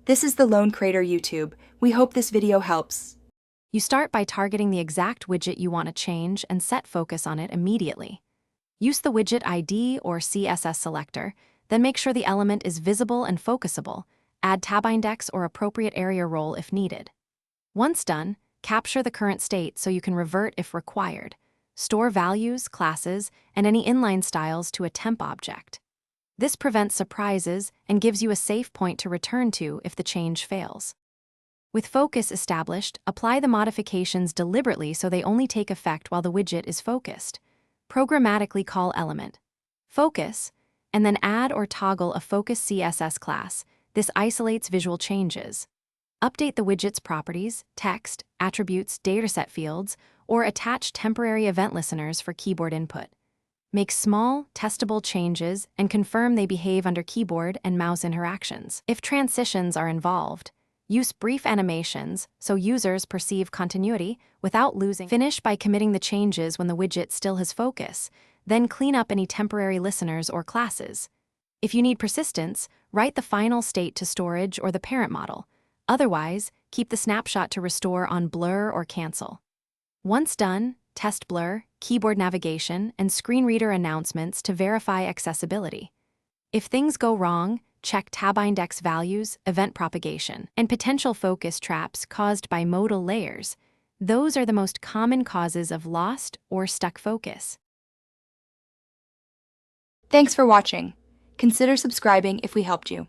This is the Lone Crater YouTube. We hope this video helps. You start by targeting the exact widget you want to change and set focus on it immediately. Use the widget ID or CSS selector, then make sure the element is visible and focusable. Add tab index or appropriate area role if needed. Once done, capture the current state so you can revert if required. Store values, classes, and any inline styles to a temp object. This prevents surprises and gives you a safe point to return to if the change fails. With focus established, apply the modifications deliberately so they only take effect while the widget is focused. Programmatically call element focus, and then add or toggle a focus CSS class. This isolates visual changes. Update the widget's properties, text, attributes, dataset fields, or attach temporary event listeners for keyboard input. Make small, testable changes and confirm they behave under keyboard and mouse interactions. If transitions are involved, use brief animations so users perceive continuity without losing. Finish by committing the changes when the widget still has focus, then clean up any temporary listeners or classes. If you need persistence, write the final state to storage or the parent model. Otherwise, keep the snapshot to restore on blur or cancel. Once done, test blur, keyboard navigation, and screen reader announcements to verify accessibility. If things go wrong, check tab index values, event propagation, and potential focus traps caused by modal layers. Those are the most common causes of lost or stuck focus. Thanks for watching. Consider subscribing if we helped you.